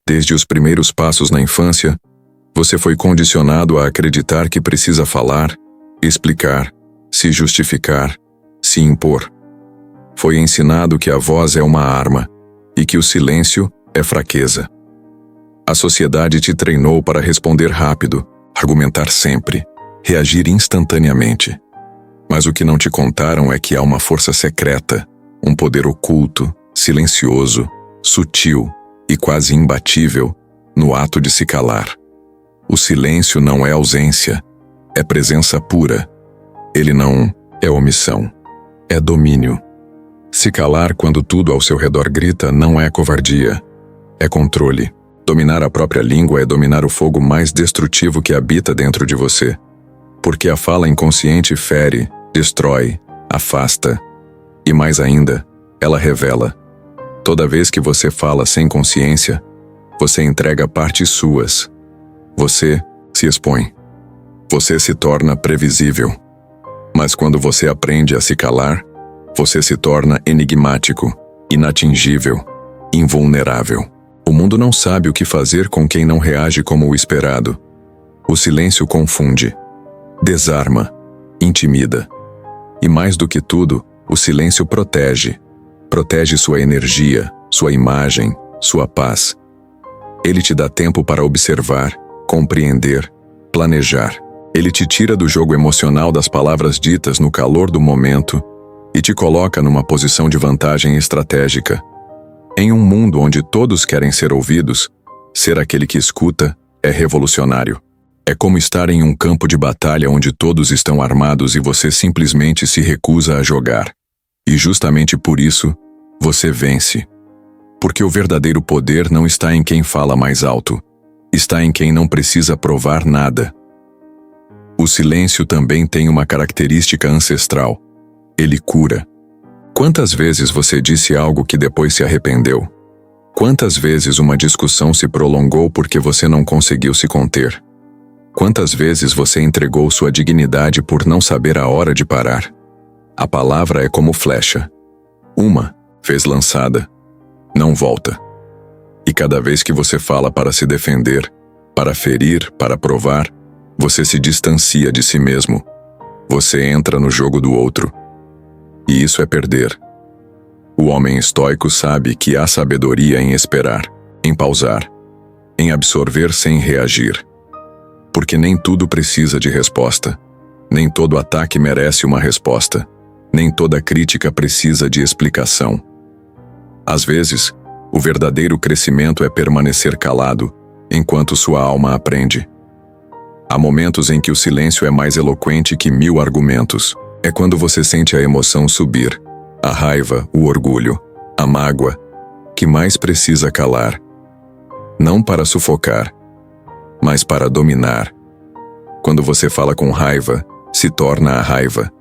Desde os primeiros passos na infância, você foi condicionado a acreditar que precisa falar, explicar, se justificar, se impor. Foi ensinado que a voz é uma arma e que o silêncio é fraqueza. A sociedade te treinou para responder rápido, argumentar sempre, reagir instantaneamente. Mas o que não te contaram é que há uma força secreta, um poder oculto, silencioso, sutil e quase imbatível no ato de se calar. O silêncio não é ausência, é presença pura. Ele não é omissão, é domínio. Se calar quando tudo ao seu redor grita não é covardia, é controle. Dominar a própria língua é dominar o fogo mais destrutivo que habita dentro de você. Porque a fala inconsciente fere, destrói, afasta. E mais ainda, ela revela. Toda vez que você fala sem consciência, você entrega partes suas. Você se expõe. Você se torna previsível. Mas quando você aprende a se calar, você se torna enigmático, inatingível, invulnerável. O mundo não sabe o que fazer com quem não reage como o esperado. O silêncio confunde, desarma, intimida. E mais do que tudo, o silêncio protege. Protege sua energia, sua imagem, sua paz. Ele te dá tempo para observar, compreender, planejar. Ele te tira do jogo emocional das palavras ditas no calor do momento e te coloca numa posição de vantagem estratégica. Em um mundo onde todos querem ser ouvidos, ser aquele que escuta é revolucionário. É como estar em um campo de batalha onde todos estão armados e você simplesmente se recusa a jogar. E justamente por isso, você vence. Porque o verdadeiro poder não está em quem fala mais alto, está em quem não precisa provar nada. O silêncio também tem uma característica ancestral. Ele cura. Quantas vezes você disse algo que depois se arrependeu? Quantas vezes uma discussão se prolongou porque você não conseguiu se conter? Quantas vezes você entregou sua dignidade por não saber a hora de parar? A palavra é como flecha. Uma vez lançada, não volta. E cada vez que você fala para se defender, para ferir, para provar, você se distancia de si mesmo. Você entra no jogo do outro. E isso é perder. O homem estoico sabe que há sabedoria em esperar, em pausar, em absorver sem reagir. Porque nem tudo precisa de resposta. Nem todo ataque merece uma resposta. Nem toda crítica precisa de explicação. Às vezes, o verdadeiro crescimento é permanecer calado, enquanto sua alma aprende. Há momentos em que o silêncio é mais eloquente que 1000 argumentos. É quando você sente a emoção subir, a raiva, o orgulho, a mágoa, que mais precisa calar. Não para sufocar, mas para dominar. Quando você fala com raiva, se torna a raiva.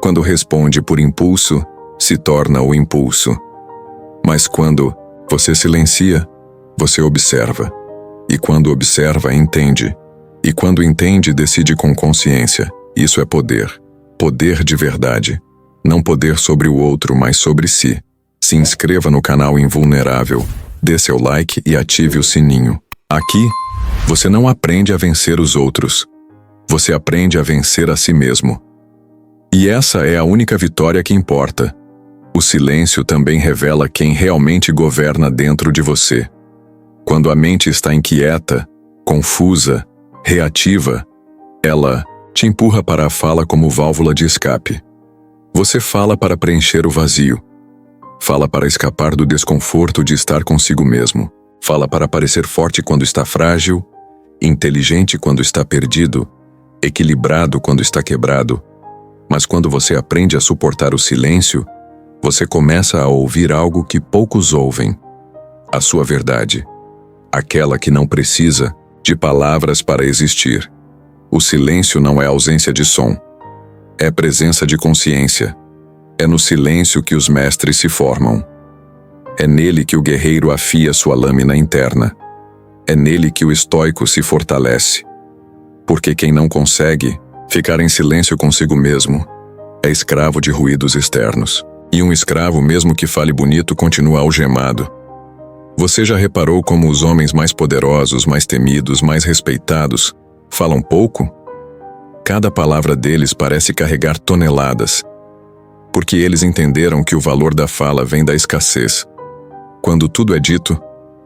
Quando responde por impulso, se torna o impulso. Mas quando você silencia, você observa. E quando observa, entende. E quando entende, decide com consciência. Isso é poder. Poder de verdade. Não poder sobre o outro, mas sobre si. Se inscreva no canal Invulnerável, dê seu like e ative o sininho. Aqui, você não aprende a vencer os outros. Você aprende a vencer a si mesmo. E essa é a única vitória que importa. O silêncio também revela quem realmente governa dentro de você. Quando a mente está inquieta, confusa, reativa, ela te empurra para a fala como válvula de escape. Você fala para preencher o vazio. Fala para escapar do desconforto de estar consigo mesmo. Fala para parecer forte quando está frágil, inteligente quando está perdido, equilibrado quando está quebrado. Mas quando você aprende a suportar o silêncio, você começa a ouvir algo que poucos ouvem. A sua verdade. Aquela que não precisa de palavras para existir. O silêncio não é ausência de som. É presença de consciência. É no silêncio que os mestres se formam. É nele que o guerreiro afia sua lâmina interna. É nele que o estoico se fortalece. Porque quem não consegue ficar em silêncio consigo mesmo é escravo de ruídos externos. E um escravo, mesmo que fale bonito, continua algemado. Você já reparou como os homens mais poderosos, mais temidos, mais respeitados, falam pouco? Cada palavra deles parece carregar toneladas, porque eles entenderam que o valor da fala vem da escassez. Quando tudo é dito,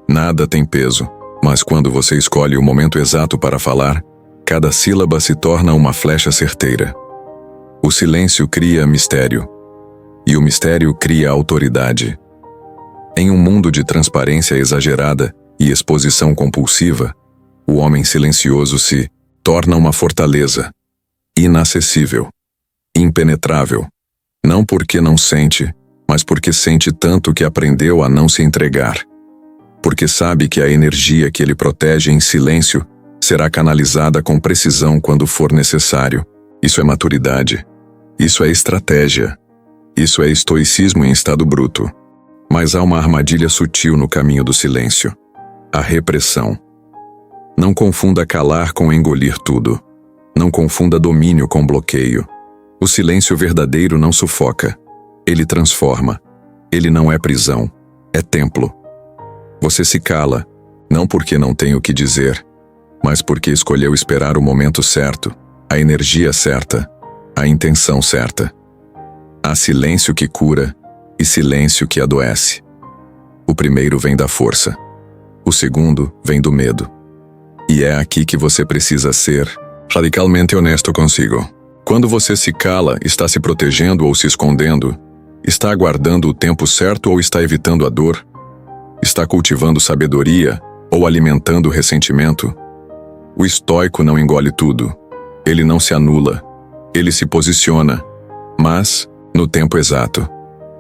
nada tem peso, mas quando você escolhe o momento exato para falar, cada sílaba se torna uma flecha certeira. O silêncio cria mistério, e o mistério cria autoridade. Em um mundo de transparência exagerada e exposição compulsiva, o homem silencioso se torna uma fortaleza, inacessível, impenetrável, não porque não sente, mas porque sente tanto que aprendeu a não se entregar. Porque sabe que a energia que ele protege em silêncio será canalizada com precisão quando for necessário. Isso é maturidade. Isso é estratégia. Isso é estoicismo em estado bruto. Mas há uma armadilha sutil no caminho do silêncio. A repressão. Não confunda calar com engolir tudo. Não confunda domínio com bloqueio. O silêncio verdadeiro não sufoca. Ele transforma. Ele não é prisão. É templo. Você se cala, não porque não tem o que dizer, mas porque escolheu esperar o momento certo, a energia certa, a intenção certa. Há silêncio que cura e silêncio que adoece. O primeiro vem da força. O segundo vem do medo. E é aqui que você precisa ser radicalmente honesto consigo. Quando você se cala, está se protegendo ou se escondendo? Está aguardando o tempo certo ou está evitando a dor? Está cultivando sabedoria ou alimentando ressentimento? O estoico não engole tudo. Ele não se anula. Ele se posiciona, mas no tempo exato.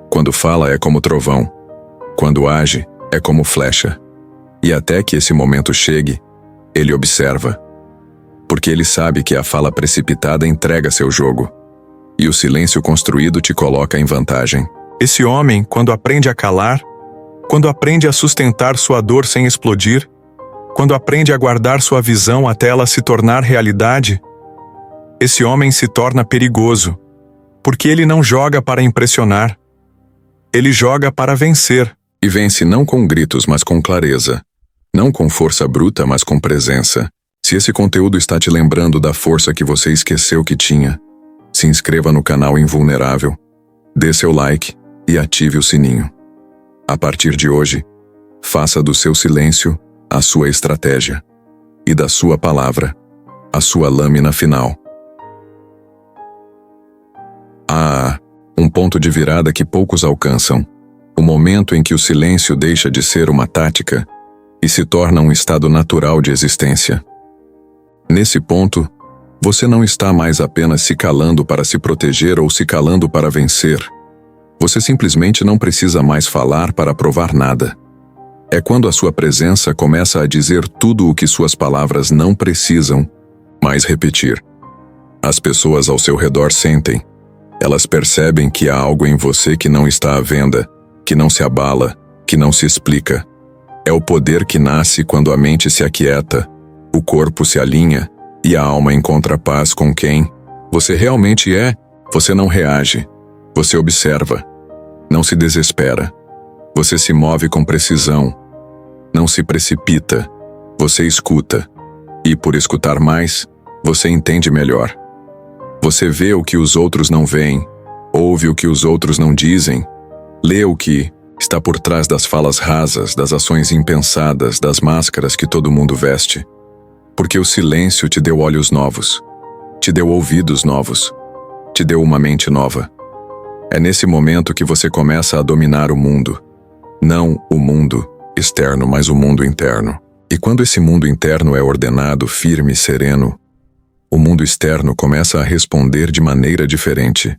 Quando fala é como trovão. Quando age é como flecha. E até que esse momento chegue, ele observa. Porque ele sabe que a fala precipitada entrega seu jogo. E o silêncio construído te coloca em vantagem. Esse homem, quando aprende a calar, quando aprende a sustentar sua dor sem explodir, quando aprende a guardar sua visão até ela se tornar realidade, esse homem se torna perigoso, porque ele não joga para impressionar. Ele joga para vencer. E vence não com gritos, mas com clareza. Não com força bruta, mas com presença. Se esse conteúdo está te lembrando da força que você esqueceu que tinha, se inscreva no canal Invulnerável, dê seu like e ative o sininho. A partir de hoje, faça do seu silêncio a sua estratégia e da sua palavra a sua lâmina final. Há um ponto de virada que poucos alcançam, o momento em que o silêncio deixa de ser uma tática e se torna um estado natural de existência. Nesse ponto, você não está mais apenas se calando para se proteger ou se calando para vencer. Você simplesmente não precisa mais falar para provar nada. É quando a sua presença começa a dizer tudo o que suas palavras não precisam mais repetir. As pessoas ao seu redor sentem. Elas percebem que há algo em você que não está à venda, que não se abala, que não se explica. É o poder que nasce quando a mente se aquieta, o corpo se alinha e a alma encontra paz com quem você realmente é. Você não reage, você observa, não se desespera, você se move com precisão, não se precipita, você escuta, e por escutar mais, você entende melhor. Você vê o que os outros não veem, ouve o que os outros não dizem, lê o que está por trás das falas rasas, das ações impensadas, das máscaras que todo mundo veste. Porque o silêncio te deu olhos novos, te deu ouvidos novos, te deu uma mente nova. É nesse momento que você começa a dominar o mundo. Não o mundo externo, mas o mundo interno. E quando esse mundo interno é ordenado, firme e sereno, o mundo externo começa a responder de maneira diferente.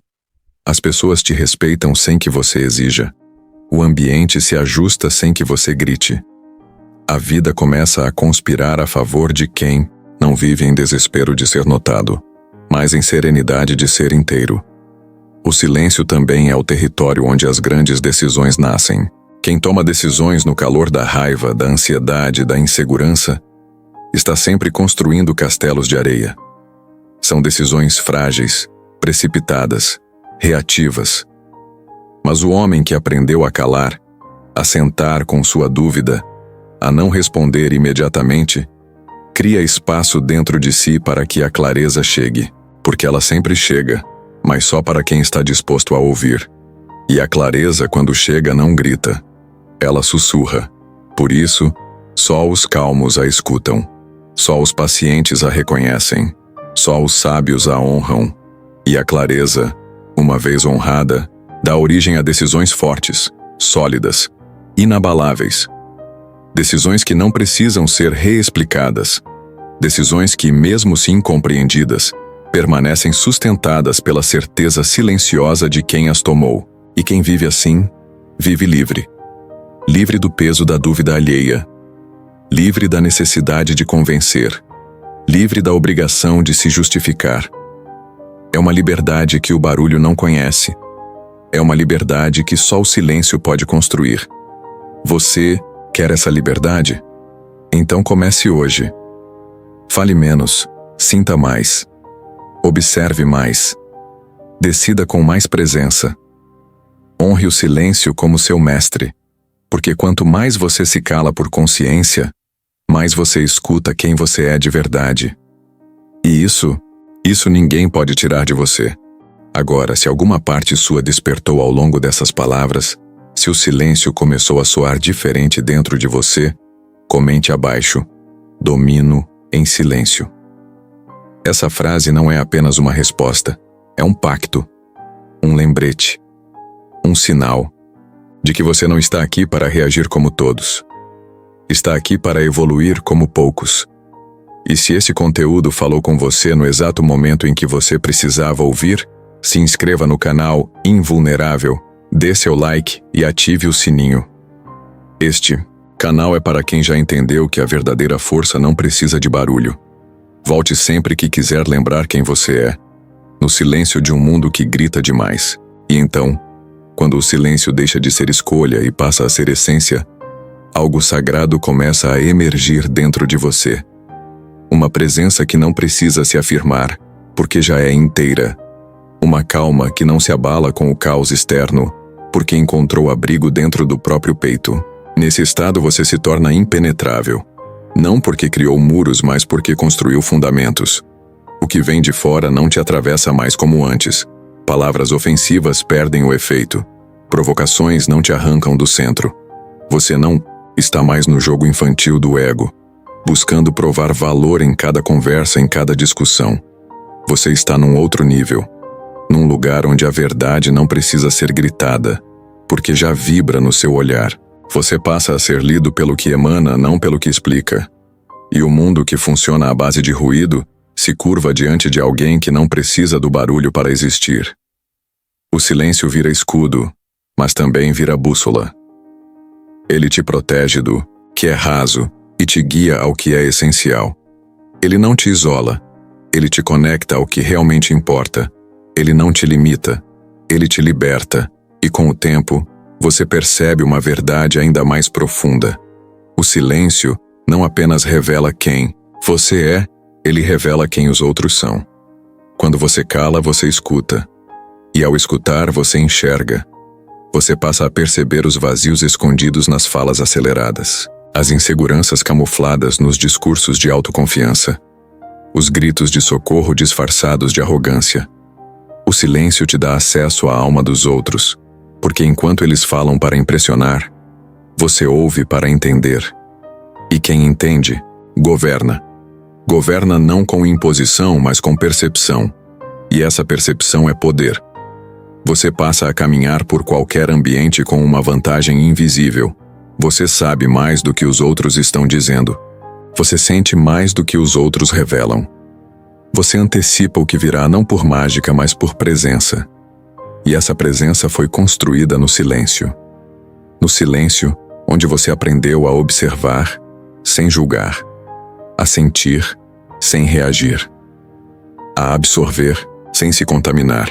As pessoas te respeitam sem que você exija. O ambiente se ajusta sem que você grite. A vida começa a conspirar a favor de quem não vive em desespero de ser notado, mas em serenidade de ser inteiro. O silêncio também é o território onde as grandes decisões nascem. Quem toma decisões no calor da raiva, da ansiedade, da insegurança, está sempre construindo castelos de areia. São decisões frágeis, precipitadas, reativas. Mas o homem que aprendeu a calar, a sentar com sua dúvida, a não responder imediatamente, cria espaço dentro de si para que a clareza chegue, porque ela sempre chega, mas só para quem está disposto a ouvir. E a clareza, quando chega, não grita, ela sussurra. Por isso, só os calmos a escutam, só os pacientes a reconhecem, só os sábios a honram. E a clareza, uma vez honrada, dá origem a decisões fortes, sólidas, inabaláveis. Decisões que não precisam ser reexplicadas. Decisões que, mesmo se incompreendidas, permanecem sustentadas pela certeza silenciosa de quem as tomou. E quem vive assim, vive livre. Livre do peso da dúvida alheia. Livre da necessidade de convencer. Livre da obrigação de se justificar. É uma liberdade que o barulho não conhece. É uma liberdade que só o silêncio pode construir. Você quer essa liberdade? Então comece hoje. Fale menos, sinta mais. Observe mais. Decida com mais presença. Honre o silêncio como seu mestre, porque quanto mais você se cala por consciência, mais você escuta quem você é de verdade. E isso ninguém pode tirar de você. Agora, se alguma parte sua despertou ao longo dessas palavras, se o silêncio começou a soar diferente dentro de você, comente abaixo: domino em silêncio. Essa frase não é apenas uma resposta, é um pacto, um lembrete, um sinal de que você não está aqui para reagir como todos. Está aqui para evoluir como poucos. E se esse conteúdo falou com você no exato momento em que você precisava ouvir, se inscreva no canal Invulnerável, dê seu like e ative o sininho. Este canal é para quem já entendeu que a verdadeira força não precisa de barulho. Volte sempre que quiser lembrar quem você é, no silêncio de um mundo que grita demais. E então, quando o silêncio deixa de ser escolha e passa a ser essência, algo sagrado começa a emergir dentro de você. Uma presença que não precisa se afirmar, porque já é inteira. Uma calma que não se abala com o caos externo, porque encontrou abrigo dentro do próprio peito. Nesse estado você se torna impenetrável. Não porque criou muros, mas porque construiu fundamentos. O que vem de fora não te atravessa mais como antes. Palavras ofensivas perdem o efeito. Provocações não te arrancam do centro. Você não está mais no jogo infantil do ego, buscando provar valor em cada conversa, em cada discussão. Você está num outro nível, num lugar onde a verdade não precisa ser gritada, porque já vibra no seu olhar. Você passa a ser lido pelo que emana, não pelo que explica. E o mundo que funciona à base de ruído se curva diante de alguém que não precisa do barulho para existir. O silêncio vira escudo, mas também vira bússola. Ele te protege do que é raso e te guia ao que é essencial. Ele não te isola, ele te conecta ao que realmente importa. Ele não te limita, ele te liberta, e com o tempo, você percebe uma verdade ainda mais profunda. O silêncio não apenas revela quem você é, ele revela quem os outros são. Quando você cala, você escuta. E ao escutar, você enxerga. Você passa a perceber os vazios escondidos nas falas aceleradas, as inseguranças camufladas nos discursos de autoconfiança, os gritos de socorro disfarçados de arrogância. O silêncio te dá acesso à alma dos outros, porque enquanto eles falam para impressionar, você ouve para entender. E quem entende, governa. Governa não com imposição, mas com percepção. E essa percepção é poder. Você passa a caminhar por qualquer ambiente com uma vantagem invisível. Você sabe mais do que os outros estão dizendo. Você sente mais do que os outros revelam. Você antecipa o que virá não por mágica, mas por presença. E essa presença foi construída no silêncio. No silêncio, onde você aprendeu a observar, sem julgar, a sentir, sem reagir, a absorver, sem se contaminar.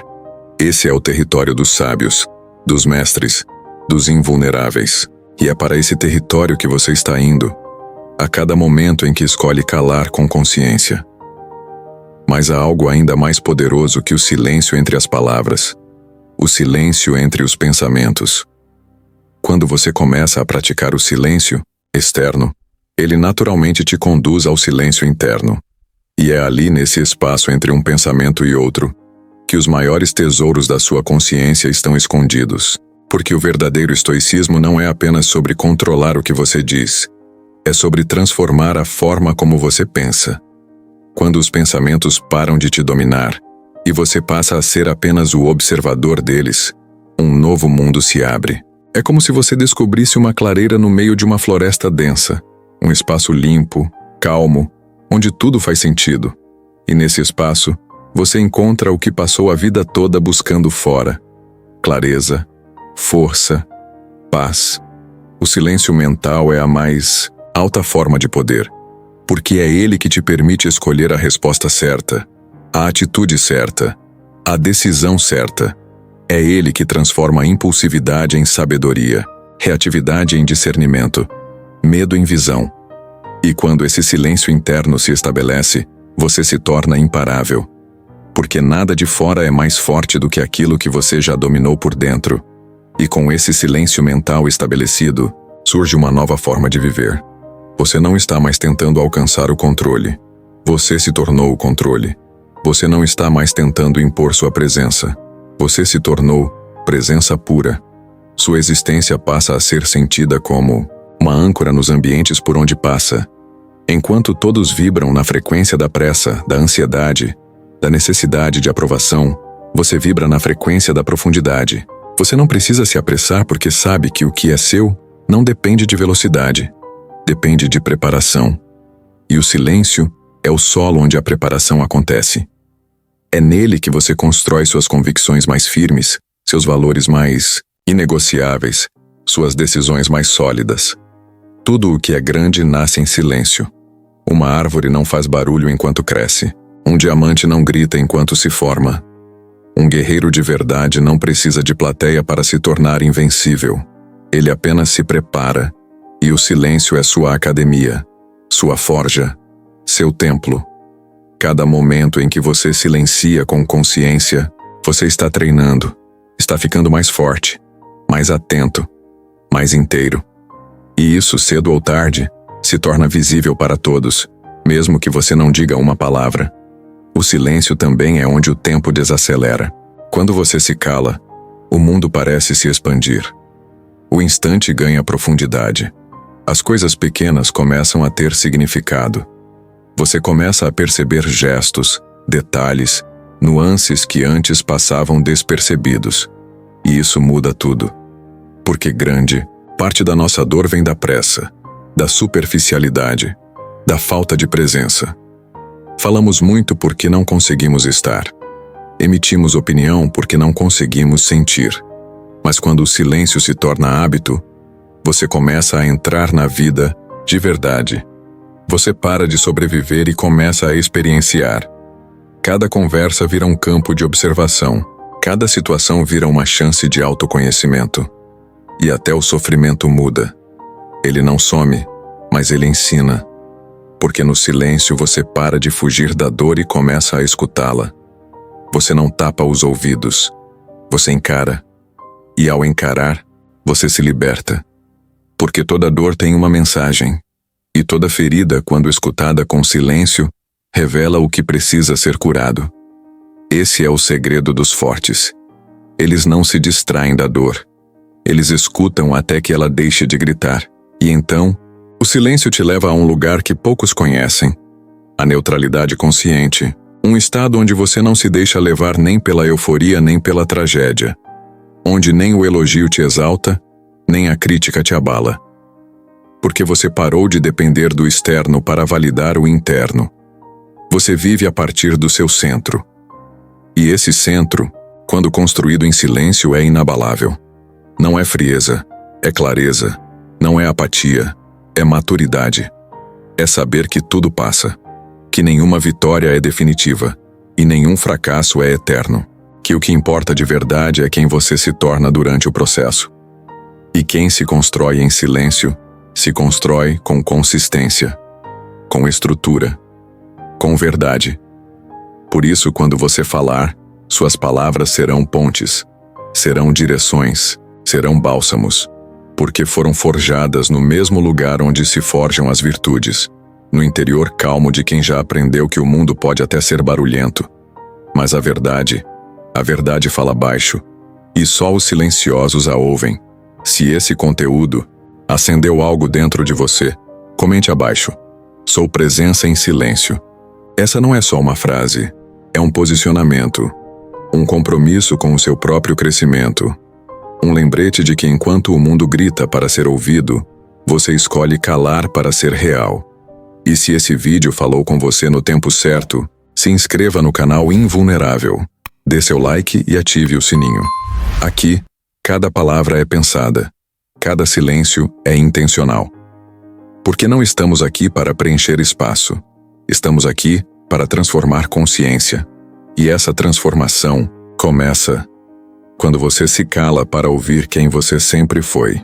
Esse é o território dos sábios, dos mestres, dos invulneráveis. E é para esse território que você está indo, a cada momento em que escolhe calar com consciência. Mas há algo ainda mais poderoso que o silêncio entre as palavras, o silêncio entre os pensamentos. Quando você começa a praticar o silêncio externo, ele naturalmente te conduz ao silêncio interno. E é ali, nesse espaço entre um pensamento e outro, que os maiores tesouros da sua consciência estão escondidos. Porque o verdadeiro estoicismo não é apenas sobre controlar o que você diz, é sobre transformar a forma como você pensa. Quando os pensamentos param de te dominar e você passa a ser apenas o observador deles, um novo mundo se abre. É como se você descobrisse uma clareira no meio de uma floresta densa, um espaço limpo, calmo, onde tudo faz sentido. E nesse espaço, você encontra o que passou a vida toda buscando fora: clareza, força, paz. O silêncio mental é a mais alta forma de poder, porque é ele que te permite escolher a resposta certa, a atitude certa, a decisão certa. É ele que transforma a impulsividade em sabedoria, reatividade em discernimento, medo em visão. E quando esse silêncio interno se estabelece, você se torna imparável, porque nada de fora é mais forte do que aquilo que você já dominou por dentro. E com esse silêncio mental estabelecido, surge uma nova forma de viver. Você não está mais tentando alcançar o controle. Você se tornou o controle. Você não está mais tentando impor sua presença. Você se tornou presença pura. Sua existência passa a ser sentida como uma âncora nos ambientes por onde passa. Enquanto todos vibram na frequência da pressa, da ansiedade, da necessidade de aprovação, você vibra na frequência da profundidade. Você não precisa se apressar porque sabe que o que é seu não depende de velocidade, depende de preparação. E o silêncio é o solo onde a preparação acontece. É nele que você constrói suas convicções mais firmes, seus valores mais inegociáveis, suas decisões mais sólidas. Tudo o que é grande nasce em silêncio. Uma árvore não faz barulho enquanto cresce. Um diamante não grita enquanto se forma. Um guerreiro de verdade não precisa de plateia para se tornar invencível. Ele apenas se prepara, e o silêncio é sua academia, sua forja, seu templo. Cada momento em que você silencia com consciência, você está treinando, está ficando mais forte, mais atento, mais inteiro. E isso, cedo ou tarde, se torna visível para todos, mesmo que você não diga uma palavra. O silêncio também é onde o tempo desacelera. Quando você se cala, o mundo parece se expandir. O instante ganha profundidade. As coisas pequenas começam a ter significado. Você começa a perceber gestos, detalhes, nuances que antes passavam despercebidos. E isso muda tudo. Porque grande, parte da nossa dor vem da pressa, da superficialidade, da falta de presença. Falamos muito porque não conseguimos estar. Emitimos opinião porque não conseguimos sentir. Mas quando o silêncio se torna hábito, você começa a entrar na vida de verdade. Você para de sobreviver e começa a experienciar. Cada conversa vira um campo de observação. Cada situação vira uma chance de autoconhecimento. E até o sofrimento muda. Ele não some, mas ele ensina. Porque no silêncio você para de fugir da dor e começa a escutá-la. Você não tapa os ouvidos. Você encara. E ao encarar, você se liberta. Porque toda dor tem uma mensagem. E toda ferida, quando escutada com silêncio, revela o que precisa ser curado. Esse é o segredo dos fortes. Eles não se distraem da dor. Eles escutam até que ela deixe de gritar. E então, o silêncio te leva a um lugar que poucos conhecem. A neutralidade consciente. Um estado onde você não se deixa levar nem pela euforia nem pela tragédia. Onde nem o elogio te exalta, nem a crítica te abala. Porque você parou de depender do externo para validar o interno. Você vive a partir do seu centro. E esse centro, quando construído em silêncio, é inabalável. Não é frieza, é clareza. Não é apatia, é maturidade. É saber que tudo passa. Que nenhuma vitória é definitiva. E nenhum fracasso é eterno. Que o que importa de verdade é quem você se torna durante o processo. E quem se constrói em silêncio, se constrói com consistência, com estrutura, com verdade. Por isso, quando você falar, suas palavras serão pontes, serão direções, serão bálsamos, porque foram forjadas no mesmo lugar onde se forjam as virtudes, no interior calmo de quem já aprendeu que o mundo pode até ser barulhento. Mas a verdade fala baixo, e só os silenciosos a ouvem. Se esse conteúdo acendeu algo dentro de você, comente abaixo. Sou presença em silêncio. Essa não é só uma frase, é um posicionamento, um compromisso com o seu próprio crescimento, um lembrete de que enquanto o mundo grita para ser ouvido, você escolhe calar para ser real. E se esse vídeo falou com você no tempo certo, se inscreva no canal Invulnerável, dê seu like e ative o sininho. Aqui, cada palavra é pensada, cada silêncio é intencional. Porque não estamos aqui para preencher espaço, estamos aqui para transformar consciência. E essa transformação começa quando você se cala para ouvir quem você sempre foi.